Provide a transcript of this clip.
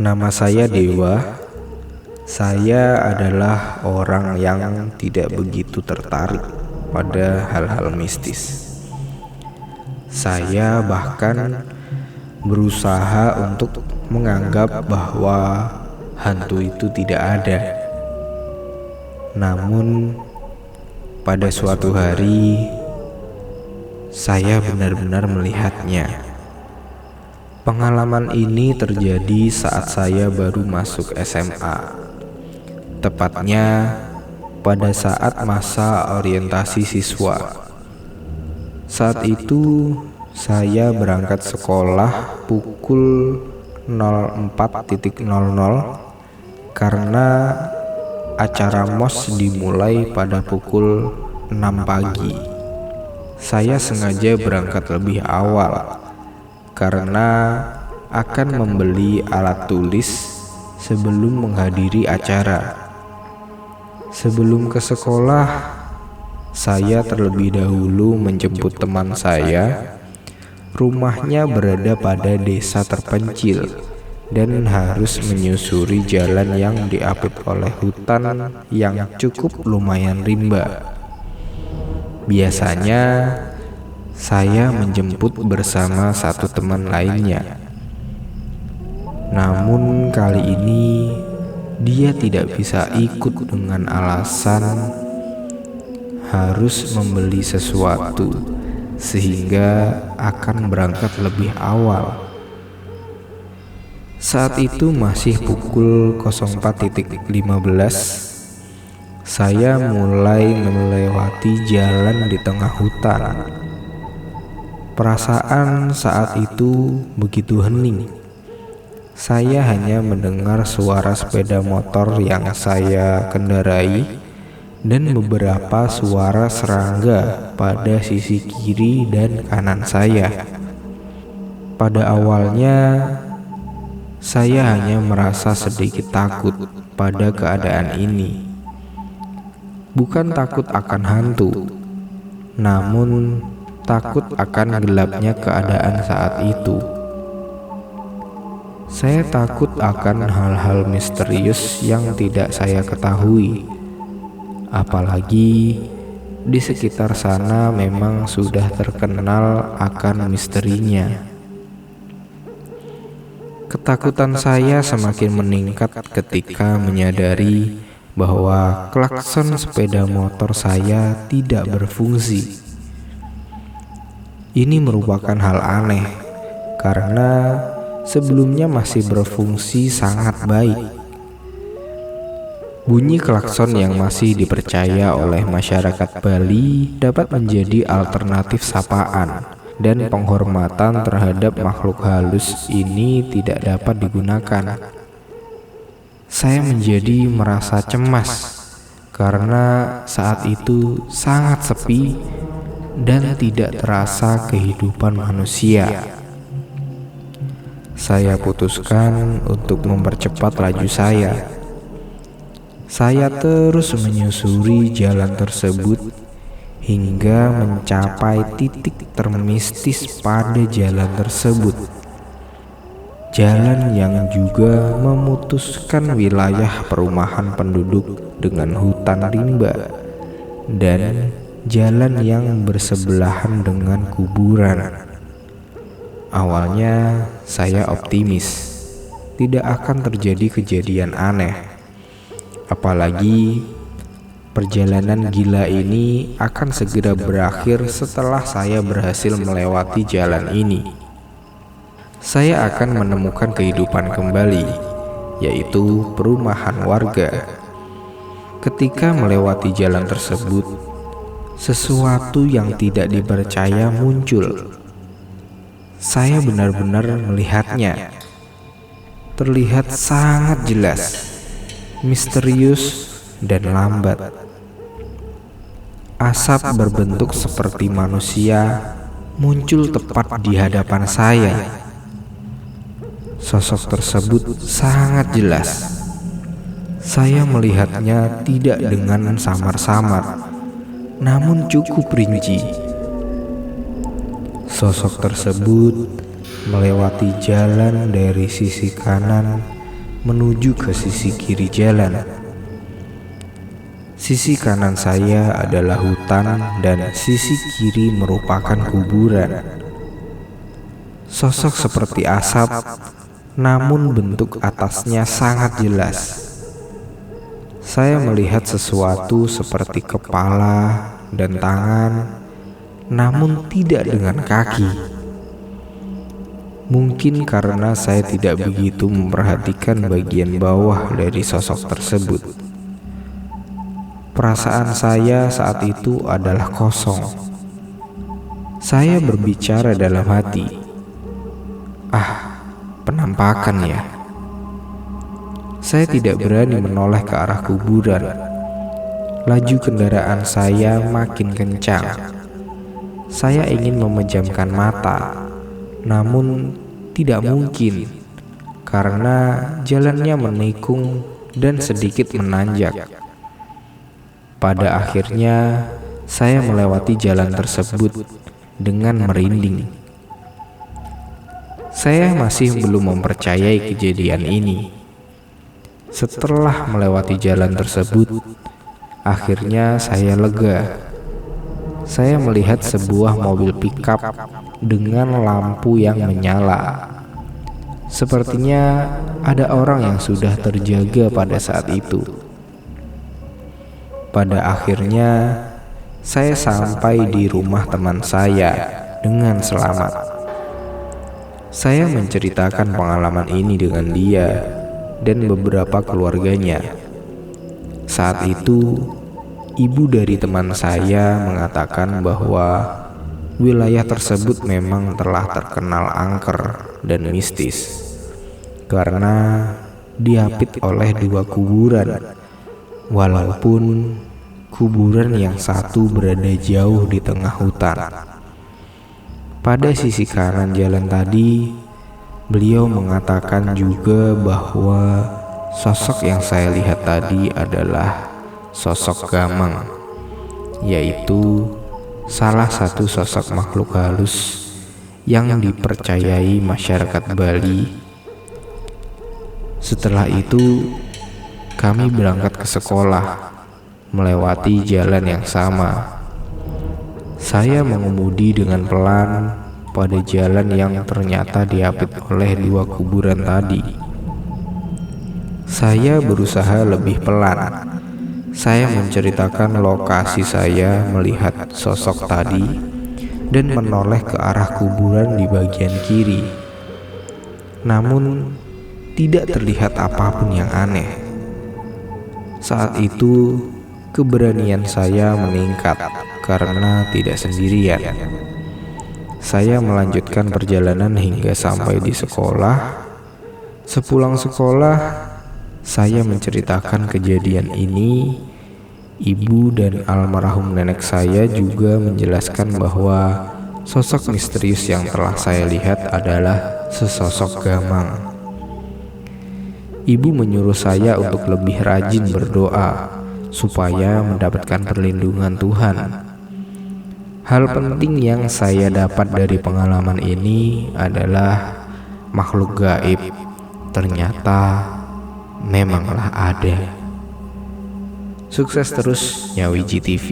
Nama saya Dewa. Saya adalah orang yang tidak begitu tertarik pada hal-hal mistis. Saya bahkan berusaha untuk menganggap bahwa hantu itu tidak ada. Namun pada suatu hari saya benar-benar melihatnya. Pengalaman ini terjadi saat saya baru masuk SMA. Tepatnya pada saat masa orientasi siswa. Saat itu saya berangkat sekolah pukul 04.00 karena acara MOS dimulai pada pukul 6 pagi. Saya sengaja berangkat lebih awal karena akan membeli alat tulis sebelum menghadiri acara. Sebelum ke sekolah, saya terlebih dahulu menjemput teman saya. Rumahnya berada pada desa terpencil dan harus menyusuri jalan yang diapit oleh hutan yang cukup lumayan rimba. Biasanya saya menjemput bersama satu teman lainnya. Namun kali ini dia tidak bisa ikut dengan alasan harus membeli sesuatu sehingga akan berangkat lebih awal. Saat itu masih pukul 04.15. Saya mulai melewati jalan di tengah hutan. Perasaan saat itu begitu hening. Saya hanya mendengar suara sepeda motor yang saya kendarai dan beberapa suara serangga pada sisi kiri dan kanan saya. Pada awalnya, saya hanya merasa sedikit takut pada keadaan ini. Bukan takut akan hantu, namun takut akan gelapnya keadaan saat itu. Saya takut akan hal-hal misterius yang tidak saya ketahui. Apalagi di sekitar sana memang sudah terkenal akan misterinya. Ketakutan saya semakin meningkat ketika menyadari bahwa klakson sepeda motor saya tidak berfungsi. Ini merupakan hal aneh karena sebelumnya masih berfungsi sangat baik. Bunyi klakson yang masih dipercaya oleh masyarakat Bali dapat menjadi alternatif sapaan, dan penghormatan terhadap makhluk halus ini tidak dapat digunakan. Saya menjadi merasa cemas karena saat itu sangat sepi dan tidak terasa kehidupan manusia. Saya putuskan untuk mempercepat laju saya. Saya terus menyusuri jalan tersebut hingga mencapai titik termistis pada jalan tersebut. Jalan yang juga memutuskan wilayah perumahan penduduk dengan hutan rimba dan jalan yang bersebelahan dengan kuburan. Awalnya saya optimis tidak akan terjadi kejadian aneh. Apalagi perjalanan gila ini akan segera berakhir setelah saya berhasil melewati jalan ini. Saya akan menemukan kehidupan kembali, yaitu perumahan warga. Ketika melewati jalan tersebut, sesuatu yang tidak dipercaya muncul. Saya benar-benar melihatnya. Terlihat sangat jelas, misterius, dan lambat. Asap berbentuk seperti manusia muncul tepat di hadapan saya. Sosok tersebut sangat jelas. Saya melihatnya tidak dengan samar-samar, namun cukup rinci. Sosok tersebut melewati jalan dari sisi kanan menuju ke sisi kiri jalan. Sisi kanan saya adalah hutan dan sisi kiri merupakan kuburan. Sosok seperti asap, namun bentuk atasnya sangat jelas. Saya melihat sesuatu seperti kepala dan tangan, namun tidak dengan kaki. Mungkin karena saya tidak begitu memperhatikan bagian bawah dari sosok tersebut. Perasaan saya saat itu adalah kosong. Saya berbicara dalam hati, penampakan ya. Saya tidak berani menoleh ke arah kuburan. Laju kendaraan saya makin kencang. Saya ingin memejamkan mata, namun tidak mungkin karena jalannya menikung dan sedikit menanjak. Pada akhirnya, saya melewati jalan tersebut dengan merinding. Saya masih belum mempercayai kejadian ini. Setelah melewati jalan tersebut, akhirnya saya lega. Saya melihat sebuah mobil pickup dengan lampu yang menyala. Sepertinya ada orang yang sudah terjaga pada saat itu. Pada akhirnya, saya sampai di rumah teman saya dengan selamat. Saya menceritakan pengalaman ini dengan dia dan beberapa keluarganya. Saat itu, ibu dari teman saya mengatakan bahwa wilayah tersebut memang telah terkenal angker dan mistis karena diapit oleh dua kuburan. Walaupun kuburan yang satu berada jauh di tengah hutan. Pada sisi kanan jalan tadi, beliau mengatakan juga bahwa sosok yang saya lihat tadi adalah sosok gamang, yaitu salah satu sosok makhluk halus yang dipercayai masyarakat Bali. Setelah itu, kami berangkat ke sekolah, melewati jalan yang sama. Saya mengemudi dengan pelan pada jalan yang ternyata diapit oleh dua kuburan tadi. Saya berusaha lebih pelan. Saya menceritakan lokasi saya melihat sosok tadi dan menoleh ke arah kuburan di bagian kiri. Namun, tidak terlihat apapun yang aneh. Saat itu, keberanian saya meningkat karena tidak sendirian. Saya melanjutkan perjalanan hingga sampai di sekolah. Sepulang sekolah, saya menceritakan kejadian ini. Ibu dan almarhum nenek saya juga menjelaskan bahwa sosok misterius yang telah saya lihat adalah sesosok gamang. Ibu menyuruh saya untuk lebih rajin berdoa supaya mendapatkan perlindungan Tuhan. Hal penting yang saya dapat dari pengalaman ini adalah makhluk gaib ternyata memanglah ada. Sukses terus Nyawiji TV.